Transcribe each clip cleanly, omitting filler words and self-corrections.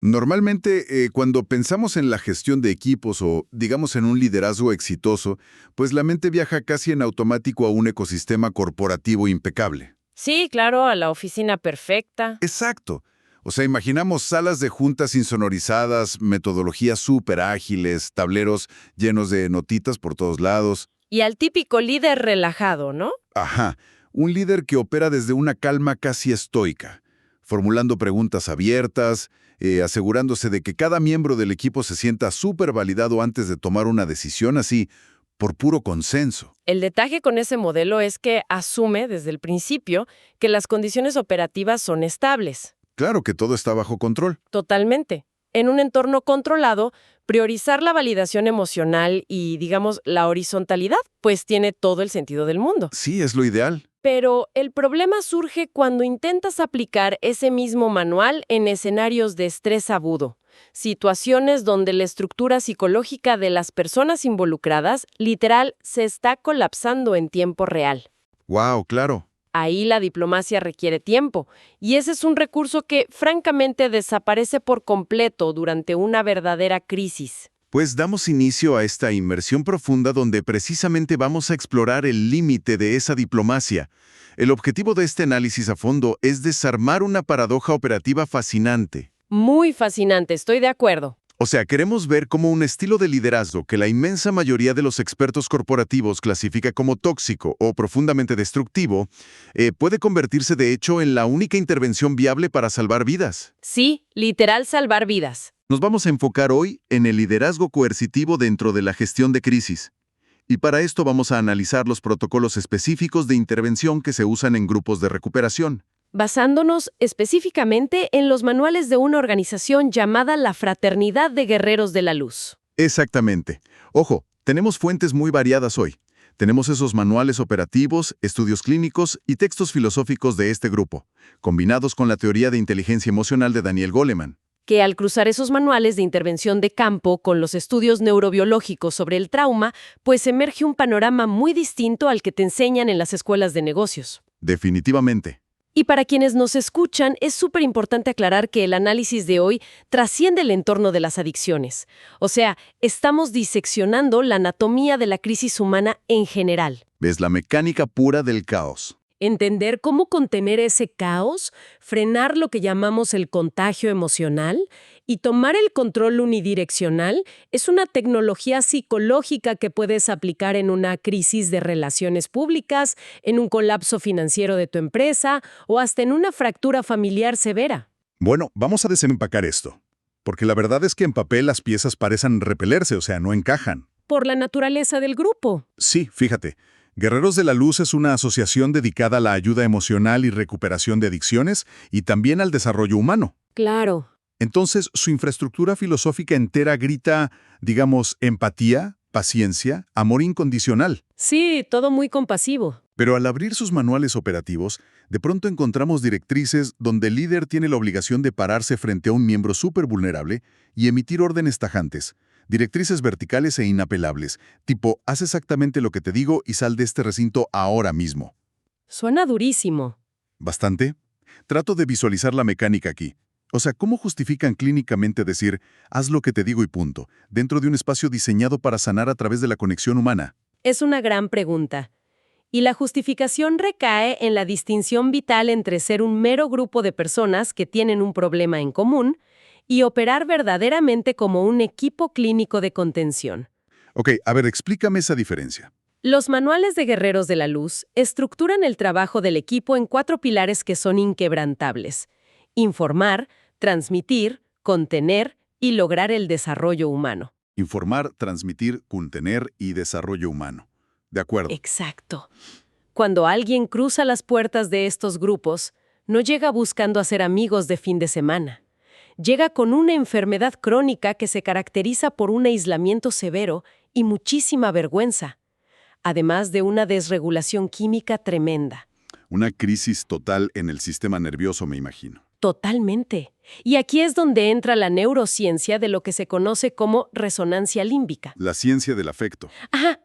Normalmente, cuando pensamos en la gestión de equipos o, digamos, en un liderazgo exitoso, pues la mente viaja casi en automático a un ecosistema corporativo impecable. Sí, claro, a la oficina perfecta. Exacto. O sea, imaginamos salas de juntas insonorizadas, metodologías súper ágiles, tableros llenos de notitas por todos lados. Y al típico líder relajado, ¿no? Ajá, un líder que opera desde una calma casi estoica, formulando preguntas abiertas, asegurándose de que cada miembro del equipo se sienta súper validado antes de tomar una decisión así, por puro consenso. El detalle con ese modelo es que asume desde el principio que las condiciones operativas son estables. Claro que todo está bajo control. Totalmente. En un entorno controlado, priorizar la validación emocional y, digamos, la horizontalidad, pues tiene todo el sentido del mundo. Sí, es lo ideal. Pero el problema surge cuando intentas aplicar ese mismo manual en escenarios de estrés agudo, situaciones donde la estructura psicológica de las personas involucradas literal se está colapsando en tiempo real. Wow, claro. Ahí la diplomacia requiere tiempo, y ese es un recurso que francamente desaparece por completo durante una verdadera crisis. Pues damos inicio a esta inmersión profunda donde precisamente vamos a explorar el límite de esa diplomacia. El objetivo de este análisis a fondo es desarmar una paradoja operativa fascinante. Muy fascinante, estoy de acuerdo. O sea, queremos ver cómo un estilo de liderazgo que la inmensa mayoría de los expertos corporativos clasifica como tóxico o profundamente destructivo, puede convertirse de hecho en la única intervención viable para salvar vidas. Sí, literal salvar vidas. Nos vamos a enfocar hoy en el liderazgo coercitivo dentro de la gestión de crisis. Y para esto vamos a analizar los protocolos específicos de intervención que se usan en grupos de recuperación. Basándonos específicamente en los manuales de una organización llamada la Fraternidad de Guerreros de la Luz. Exactamente. Ojo, tenemos fuentes muy variadas hoy. Tenemos esos manuales operativos, estudios clínicos y textos filosóficos de este grupo, combinados con la teoría de inteligencia emocional de Daniel Goleman. Que al cruzar esos manuales de intervención de campo con los estudios neurobiológicos sobre el trauma, pues emerge un panorama muy distinto al que te enseñan en las escuelas de negocios. Definitivamente. Y para quienes nos escuchan, es súper importante aclarar que el análisis de hoy trasciende el entorno de las adicciones. O sea, estamos diseccionando la anatomía de la crisis humana en general. Es la mecánica pura del caos. Entender cómo contener ese caos, frenar lo que llamamos el contagio emocional y tomar el control unidireccional es una tecnología psicológica que puedes aplicar en una crisis de relaciones públicas, en un colapso financiero de tu empresa o hasta en una fractura familiar severa. Bueno, vamos a desempacar esto, porque la verdad es que en papel las piezas parecen repelerse, o sea, no encajan. Por la naturaleza del grupo. Sí, fíjate, Guerreros de la Luz es una asociación dedicada a la ayuda emocional y recuperación de adicciones y también al desarrollo humano. Claro. Entonces, su infraestructura filosófica entera grita, digamos, empatía, paciencia, amor incondicional. Sí, todo muy compasivo. Pero al abrir sus manuales operativos, de pronto encontramos directrices donde el líder tiene la obligación de pararse frente a un miembro súper vulnerable y emitir órdenes tajantes. Directrices verticales e inapelables, tipo, haz exactamente lo que te digo y sal de este recinto ahora mismo. Suena durísimo. ¿Bastante? Trato de visualizar la mecánica aquí. O sea, ¿cómo justifican clínicamente decir, haz lo que te digo y punto, dentro de un espacio diseñado para sanar a través de la conexión humana? Es una gran pregunta. Y la justificación recae en la distinción vital entre ser un mero grupo de personas que tienen un problema en común y operar verdaderamente como un equipo clínico de contención. Ok, a ver, explícame esa diferencia. Los manuales de Guerreros de la Luz estructuran el trabajo del equipo en 4 pilares que son inquebrantables: informar, transmitir, contener y lograr el desarrollo humano. Informar, transmitir, contener y desarrollo humano. De acuerdo. Exacto. Cuando alguien cruza las puertas de estos grupos, no llega buscando hacer amigos de fin de semana. Llega con una enfermedad crónica que se caracteriza por un aislamiento severo y muchísima vergüenza, además de una desregulación química tremenda. Una crisis total en el sistema nervioso, me imagino. Totalmente. Y aquí es donde entra la neurociencia de lo que se conoce como resonancia límbica. La ciencia del afecto. Ajá.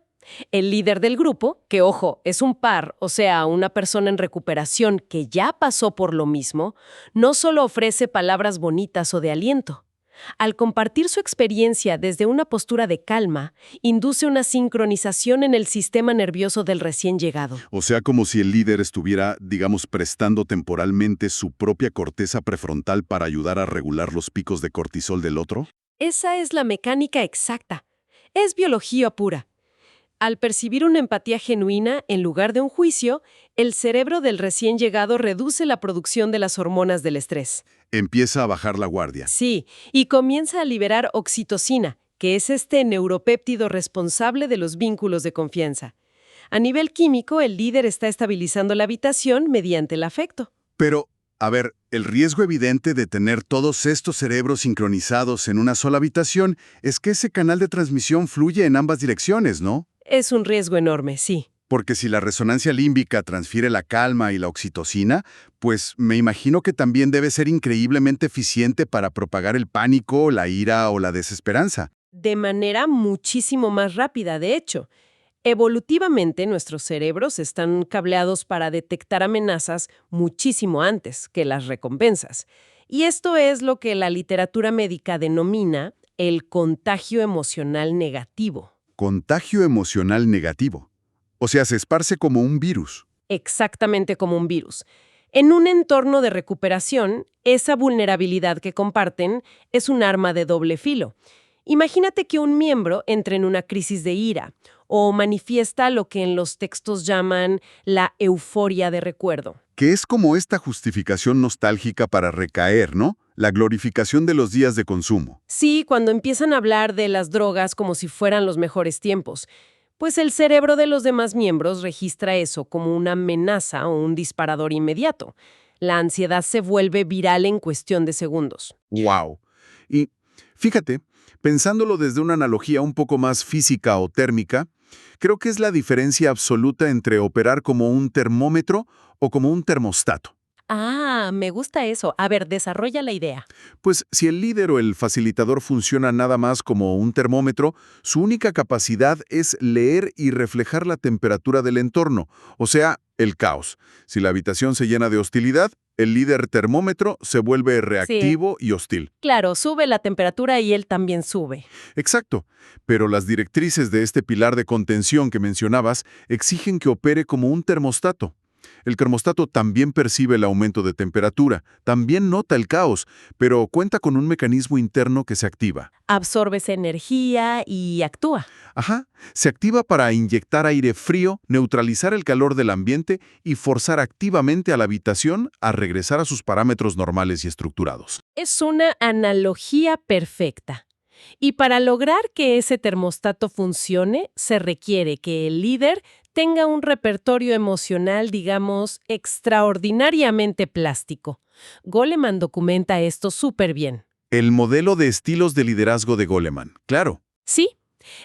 El líder del grupo, que ojo, es un par, o sea, una persona en recuperación que ya pasó por lo mismo, no solo ofrece palabras bonitas o de aliento. Al compartir su experiencia desde una postura de calma, induce una sincronización en el sistema nervioso del recién llegado. O sea, como si el líder estuviera, digamos, prestando temporalmente su propia corteza prefrontal para ayudar a regular los picos de cortisol del otro. Esa es la mecánica exacta. Es biología pura. Al percibir una empatía genuina en lugar de un juicio, el cerebro del recién llegado reduce la producción de las hormonas del estrés. Empieza a bajar la guardia. Sí, y comienza a liberar oxitocina, que es este neuropéptido responsable de los vínculos de confianza. A nivel químico, el líder está estabilizando la habitación mediante el afecto. Pero, a ver, el riesgo evidente de tener todos estos cerebros sincronizados en una sola habitación es que ese canal de transmisión fluye en ambas direcciones, ¿no? Es un riesgo enorme, sí. Porque si la resonancia límbica transfiere la calma y la oxitocina, pues me imagino que también debe ser increíblemente eficiente para propagar el pánico, la ira o la desesperanza. De manera muchísimo más rápida, de hecho. Evolutivamente, nuestros cerebros están cableados para detectar amenazas muchísimo antes que las recompensas. Y esto es lo que la literatura médica denomina el contagio emocional negativo. Contagio emocional negativo. O sea, se esparce como un virus. Exactamente como un virus. En un entorno de recuperación, esa vulnerabilidad que comparten es un arma de doble filo. Imagínate que un miembro entre en una crisis de ira o manifiesta lo que en los textos llaman la euforia de recuerdo. Que es como esta justificación nostálgica para recaer, ¿no? La glorificación de los días de consumo. Sí, cuando empiezan a hablar de las drogas como si fueran los mejores tiempos, pues el cerebro de los demás miembros registra eso como una amenaza o un disparador inmediato. La ansiedad se vuelve viral en cuestión de segundos. ¡Wow! Y fíjate, pensándolo desde una analogía un poco más física o térmica, creo que es la diferencia absoluta entre operar como un termómetro o como un termostato. Ah, me gusta eso. A ver, desarrolla la idea. Pues si el líder o el facilitador funciona nada más como un termómetro, su única capacidad es leer y reflejar la temperatura del entorno, o sea, el caos. Si la habitación se llena de hostilidad, el líder termómetro se vuelve reactivo y hostil. Claro, sube la temperatura y él también sube. Exacto, pero las directrices de este pilar de contención que mencionabas exigen que opere como un termostato. El termostato también percibe el aumento de temperatura, también nota el caos, pero cuenta con un mecanismo interno que se activa. Absorbe esa energía y actúa. Ajá, se activa para inyectar aire frío, neutralizar el calor del ambiente y forzar activamente a la habitación a regresar a sus parámetros normales y estructurados. Es una analogía perfecta. Y para lograr que ese termostato funcione, se requiere que el líder tenga un repertorio emocional, digamos, extraordinariamente plástico. Goleman documenta esto súper bien. El modelo de estilos de liderazgo de Goleman, claro. Sí,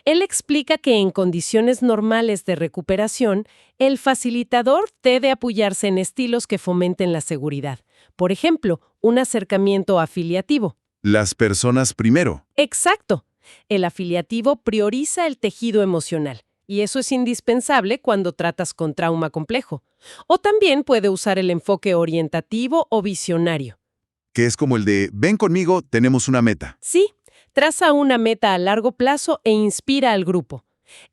él explica que en condiciones normales de recuperación, el facilitador debe apoyarse en estilos que fomenten la seguridad. Por ejemplo, un acercamiento afiliativo. Las personas primero. Exacto. El afiliativo prioriza el tejido emocional. Y eso es indispensable cuando tratas con trauma complejo. O también puede usar el enfoque orientativo o visionario. Que es como el de, ven conmigo, tenemos una meta. Sí, traza una meta a largo plazo e inspira al grupo.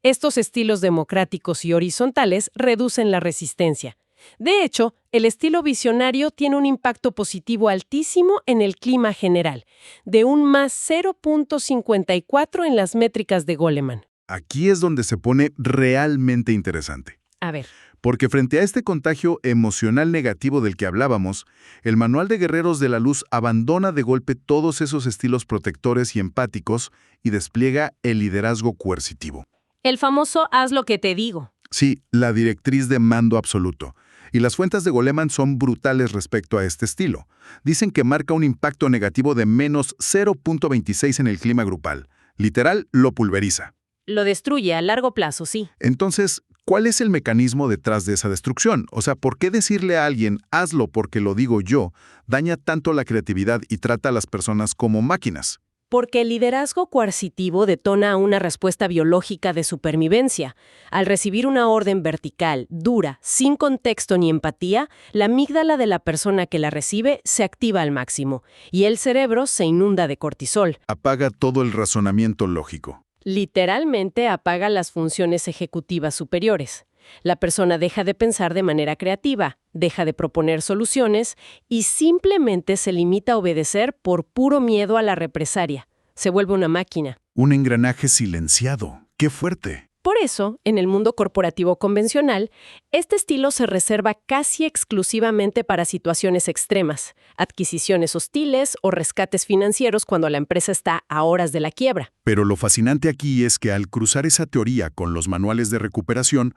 Estos estilos democráticos y horizontales reducen la resistencia. De hecho, el estilo visionario tiene un impacto positivo altísimo en el clima general, de un más 0.54 en las métricas de Goleman. Aquí es donde se pone realmente interesante. A ver. Porque frente a este contagio emocional negativo del que hablábamos, el Manual de Guerreros de la Luz abandona de golpe todos esos estilos protectores y empáticos y despliega el liderazgo coercitivo. El famoso haz lo que te digo. Sí, la directriz de mando absoluto. Y las fuentes de Goleman son brutales respecto a este estilo. Dicen que marca un impacto negativo de menos 0.26 en el clima grupal. Literal, lo pulveriza. Lo destruye a largo plazo, sí. Entonces, ¿cuál es el mecanismo detrás de esa destrucción? O sea, ¿por qué decirle a alguien, hazlo porque lo digo yo, daña tanto la creatividad y trata a las personas como máquinas? Porque el liderazgo coercitivo detona una respuesta biológica de supervivencia. Al recibir una orden vertical, dura, sin contexto ni empatía, la amígdala de la persona que la recibe se activa al máximo y el cerebro se inunda de cortisol. Apaga todo el razonamiento lógico. Literalmente apaga las funciones ejecutivas superiores. La persona deja de pensar de manera creativa, deja de proponer soluciones y simplemente se limita a obedecer por puro miedo a la represalia. Se vuelve una máquina. Un engranaje silenciado. ¡Qué fuerte! Por eso, en el mundo corporativo convencional, este estilo se reserva casi exclusivamente para situaciones extremas, adquisiciones hostiles o rescates financieros cuando la empresa está a horas de la quiebra. Pero lo fascinante aquí es que al cruzar esa teoría con los manuales de recuperación,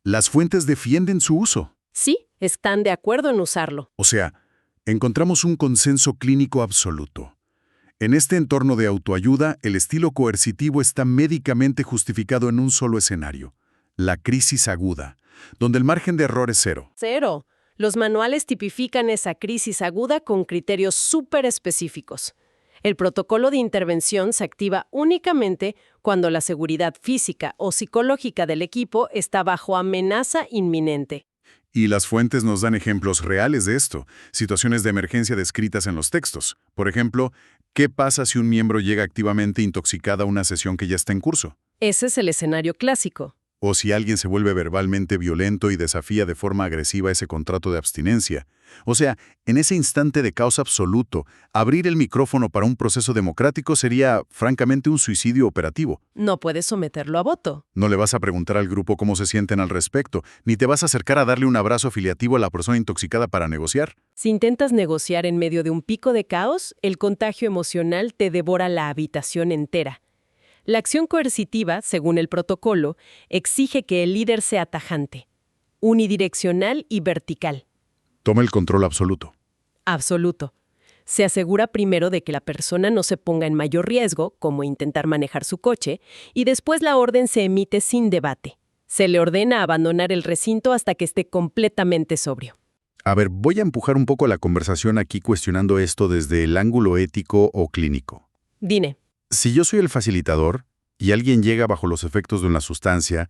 las fuentes defienden su uso. Sí, están de acuerdo en usarlo. O sea, encontramos un consenso clínico absoluto. En este entorno de autoayuda, el estilo coercitivo está médicamente justificado en un solo escenario: la crisis aguda, donde el margen de error es cero. Cero. Los manuales tipifican esa crisis aguda con criterios súper específicos. El protocolo de intervención se activa únicamente cuando la seguridad física o psicológica del equipo está bajo amenaza inminente. Y las fuentes nos dan ejemplos reales de esto, situaciones de emergencia descritas en los textos. Por ejemplo, ¿qué pasa si un miembro llega activamente intoxicado a una sesión que ya está en curso? Ese es el escenario clásico. O si alguien se vuelve verbalmente violento y desafía de forma agresiva ese contrato de abstinencia. O sea, en ese instante de caos absoluto, abrir el micrófono para un proceso democrático sería, francamente, un suicidio operativo. No puedes someterlo a voto. No le vas a preguntar al grupo cómo se sienten al respecto, ni te vas a acercar a darle un abrazo afiliativo a la persona intoxicada para negociar. Si intentas negociar en medio de un pico de caos, el contagio emocional te devora la habitación entera. La acción coercitiva, según el protocolo, exige que el líder sea tajante, unidireccional y vertical. Toma el control absoluto. Absoluto. Se asegura primero de que la persona no se ponga en mayor riesgo, como intentar manejar su coche, y después la orden se emite sin debate. Se le ordena abandonar el recinto hasta que esté completamente sobrio. A ver, voy a empujar un poco la conversación aquí cuestionando esto desde el ángulo ético o clínico. Dime. Si yo soy el facilitador y alguien llega bajo los efectos de una sustancia,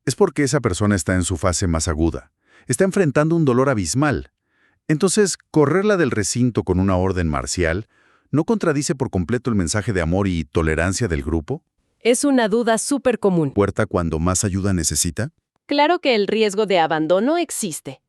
es porque esa persona está en su fase más aguda. Está enfrentando un dolor abismal. Entonces, correrla del recinto con una orden marcial, ¿no contradice por completo el mensaje de amor y tolerancia del grupo? Es una duda súper común. ¿Puerta cuando más ayuda necesita? Claro que el riesgo de abandono existe.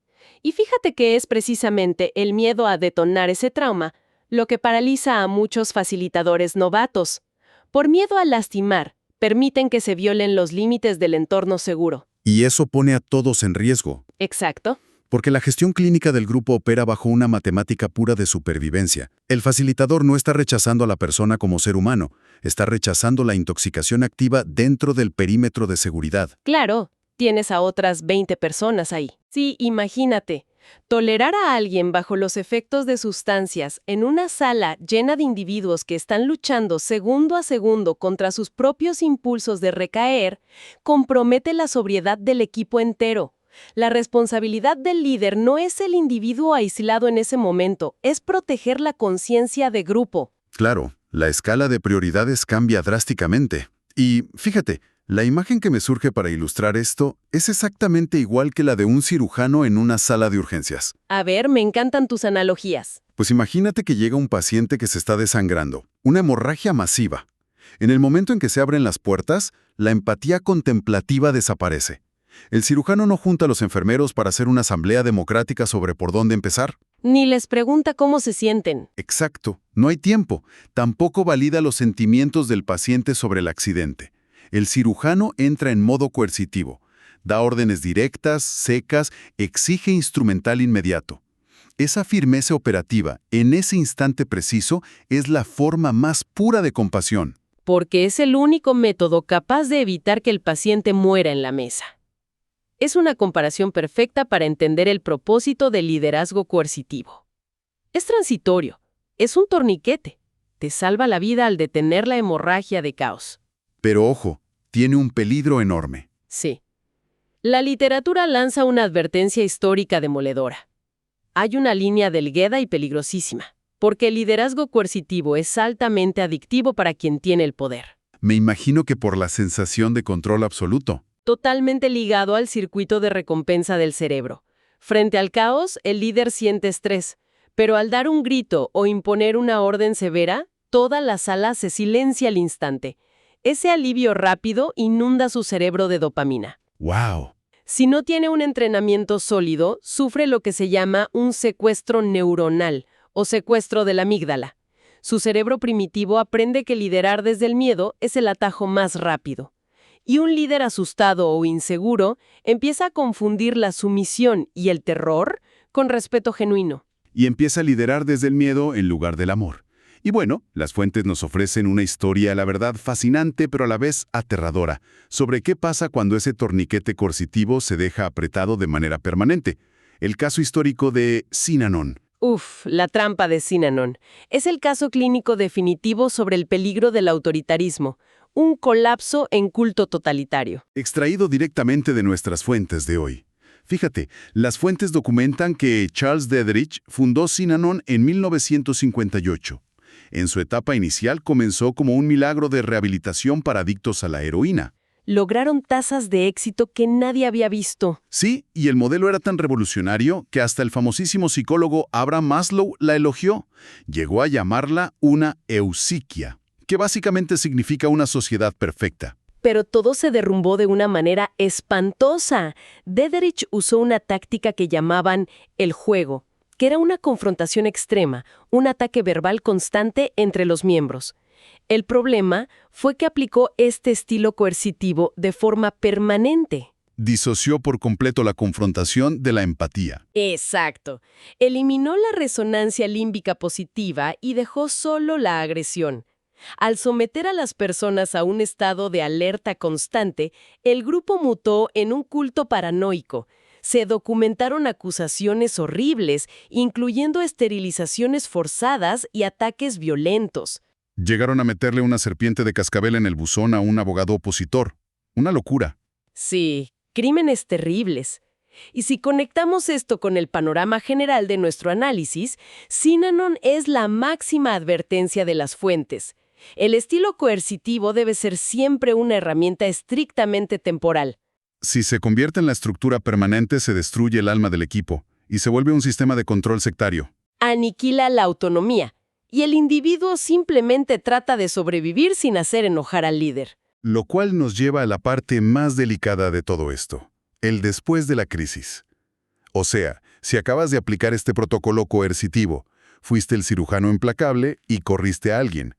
Y fíjate que es precisamente el miedo a detonar ese trauma lo que paraliza a muchos facilitadores novatos. Por miedo a lastimar, permiten que se violen los límites del entorno seguro. Y eso pone a todos en riesgo. Exacto. Porque la gestión clínica del grupo opera bajo una matemática pura de supervivencia. El facilitador no está rechazando a la persona como ser humano, está rechazando la intoxicación activa dentro del perímetro de seguridad. Claro, tienes a otras 20 personas ahí. Sí, imagínate. Tolerar a alguien bajo los efectos de sustancias en una sala llena de individuos que están luchando segundo a segundo contra sus propios impulsos de recaer compromete la sobriedad del equipo entero. La responsabilidad del líder no es el individuo aislado en ese momento, es proteger la conciencia de grupo. Claro, la escala de prioridades cambia drásticamente. Y fíjate, la imagen que me surge para ilustrar esto es exactamente igual que la de un cirujano en una sala de urgencias. A ver, me encantan tus analogías. Pues imagínate que llega un paciente que se está desangrando, una hemorragia masiva. En el momento en que se abren las puertas, la empatía contemplativa desaparece. El cirujano no junta a los enfermeros para hacer una asamblea democrática sobre por dónde empezar. Ni les pregunta cómo se sienten. Exacto, no hay tiempo. Tampoco valida los sentimientos del paciente sobre el accidente. El cirujano entra en modo coercitivo, da órdenes directas, secas, exige instrumental inmediato. Esa firmeza operativa, en ese instante preciso, es la forma más pura de compasión. Porque es el único método capaz de evitar que el paciente muera en la mesa. Es una comparación perfecta para entender el propósito del liderazgo coercitivo. Es transitorio, es un torniquete. Te salva la vida al detener la hemorragia de caos. Pero ojo, tiene un peligro enorme. Sí. La literatura lanza una advertencia histórica demoledora. Hay una línea delgada y peligrosísima. porque el liderazgo coercitivo es altamente adictivo para quien tiene el poder. Me imagino que por la sensación de control absoluto. Totalmente ligado al circuito de recompensa del cerebro. Frente al caos, el líder siente estrés, pero al dar un grito o imponer una orden severa, toda la sala se silencia al instante. Ese alivio rápido inunda su cerebro de dopamina. ¡Wow! Si no tiene un entrenamiento sólido, sufre lo que se llama un secuestro neuronal o secuestro de la amígdala. Su cerebro primitivo aprende que liderar desde el miedo es el atajo más rápido. Y un líder asustado o inseguro empieza a confundir la sumisión y el terror con respeto genuino. Y empieza a liderar desde el miedo en lugar del amor. Y bueno, las fuentes nos ofrecen una historia, la verdad, fascinante, pero a la vez aterradora, sobre qué pasa cuando ese torniquete coercitivo se deja apretado de manera permanente. El caso histórico de Synanon. La trampa de Synanon. Es el caso clínico definitivo sobre el peligro del autoritarismo, un colapso en culto totalitario. Extraído directamente de nuestras fuentes de hoy. Fíjate, las fuentes documentan que Charles Dederich fundó Synanon en 1958. En su etapa inicial comenzó como un milagro de rehabilitación para adictos a la heroína. Lograron tasas de éxito que nadie había visto. Sí, y el modelo era tan revolucionario que hasta el famosísimo psicólogo Abraham Maslow la elogió. Llegó a llamarla una eusiquia, que básicamente significa una sociedad perfecta. Pero todo se derrumbó de una manera espantosa. Dederich usó una táctica que llamaban el juego, que era una confrontación extrema, un ataque verbal constante entre los miembros. El problema fue que aplicó este estilo coercitivo de forma permanente. Disoció por completo la confrontación de la empatía. Exacto. Eliminó la resonancia límbica positiva y dejó solo la agresión. Al someter a las personas a un estado de alerta constante, el grupo mutó en un culto paranoico. Se documentaron acusaciones horribles, incluyendo esterilizaciones forzadas y ataques violentos. Llegaron a meterle una serpiente de cascabel en el buzón a un abogado opositor. Una locura. Sí, crímenes terribles. Y si conectamos esto con el panorama general de nuestro análisis, Synanon es la máxima advertencia de las fuentes. El estilo coercitivo debe ser siempre una herramienta estrictamente temporal. Si se convierte en la estructura permanente, se destruye el alma del equipo y se vuelve un sistema de control sectario. Aniquila la autonomía, y el individuo simplemente trata de sobrevivir sin hacer enojar al líder. Lo cual nos lleva a la parte más delicada de todo esto, el después de la crisis. O sea, si acabas de aplicar este protocolo coercitivo, fuiste el cirujano implacable y corriste a alguien.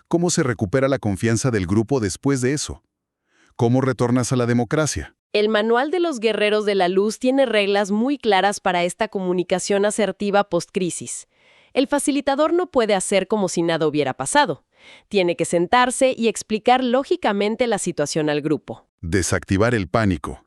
¿Cómo se recupera la confianza del grupo después de eso? ¿Cómo retornas a la democracia? El Manual de los Guerreros de la Luz tiene reglas muy claras para esta comunicación asertiva post-crisis. El facilitador no puede hacer como si nada hubiera pasado. Tiene que sentarse y explicar lógicamente la situación al grupo. Desactivar el pánico.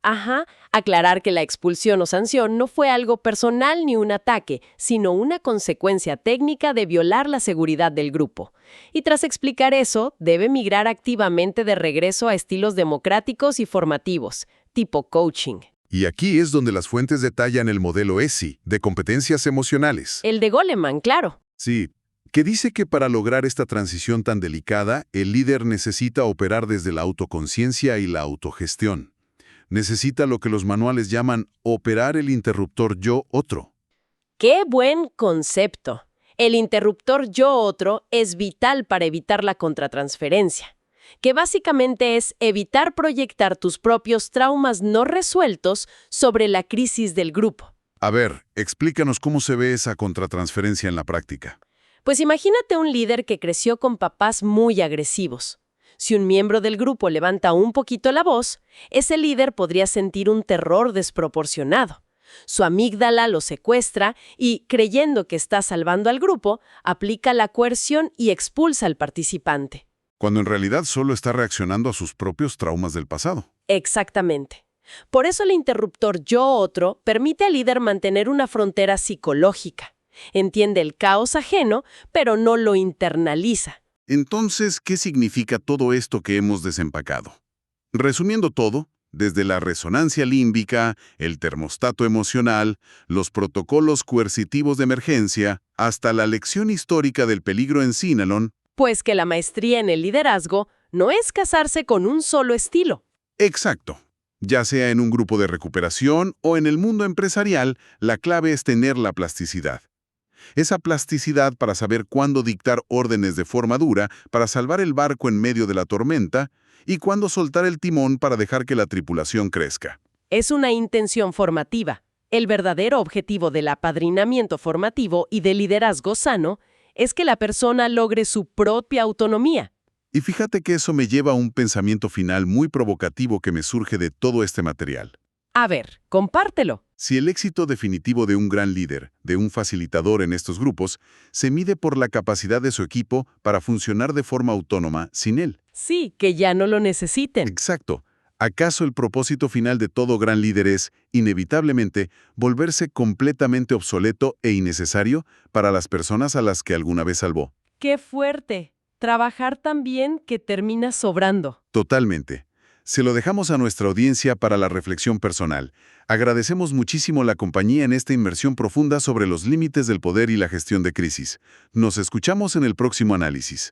Aclarar que la expulsión o sanción no fue algo personal ni un ataque, sino una consecuencia técnica de violar la seguridad del grupo. Y tras explicar eso, debe migrar activamente de regreso a estilos democráticos y formativos, tipo coaching. Y aquí es donde las fuentes detallan el modelo ESI, de competencias emocionales. El de Goleman, claro. Sí, que dice que para lograr esta transición tan delicada, el líder necesita operar desde la autoconciencia y la autogestión. Necesita lo que los manuales llaman operar el interruptor yo-otro. ¡Qué buen concepto! El interruptor yo-otro es vital para evitar la contratransferencia, que básicamente es evitar proyectar tus propios traumas no resueltos sobre la crisis del grupo. A ver, explícanos cómo se ve esa contratransferencia en la práctica. Pues imagínate un líder que creció con papás muy agresivos. Si un miembro del grupo levanta un poquito la voz, ese líder podría sentir un terror desproporcionado. Su amígdala lo secuestra y, creyendo que está salvando al grupo, aplica la coerción y expulsa al participante. Cuando en realidad solo está reaccionando a sus propios traumas del pasado. Exactamente. Por eso el interruptor yo-otro permite al líder mantener una frontera psicológica. Entiende el caos ajeno, pero no lo internaliza. Entonces, ¿qué significa todo esto que hemos desempacado? Resumiendo todo, desde la resonancia límbica, el termostato emocional, los protocolos coercitivos de emergencia, hasta la lección histórica del peligro en Sinalon. Pues que la maestría en el liderazgo no es casarse con un solo estilo. Exacto. Ya sea en un grupo de recuperación o en el mundo empresarial, la clave es tener la plasticidad. Esa plasticidad para saber cuándo dictar órdenes de forma dura para salvar el barco en medio de la tormenta y cuándo soltar el timón para dejar que la tripulación crezca. Es una intención formativa. El verdadero objetivo del apadrinamiento formativo y del liderazgo sano es que la persona logre su propia autonomía. Y fíjate que eso me lleva a un pensamiento final muy provocativo que me surge de todo este material. A ver, compártelo. Si el éxito definitivo de un gran líder, de un facilitador en estos grupos, se mide por la capacidad de su equipo para funcionar de forma autónoma sin él. Sí, que ya no lo necesiten. Exacto. ¿Acaso el propósito final de todo gran líder es, inevitablemente, volverse completamente obsoleto e innecesario para las personas a las que alguna vez salvó? ¡Qué fuerte! Trabajar tan bien que termina sobrando. Totalmente. Se lo dejamos a nuestra audiencia para la reflexión personal. Agradecemos muchísimo la compañía en esta inmersión profunda sobre los límites del poder y la gestión de crisis. Nos escuchamos en el próximo análisis.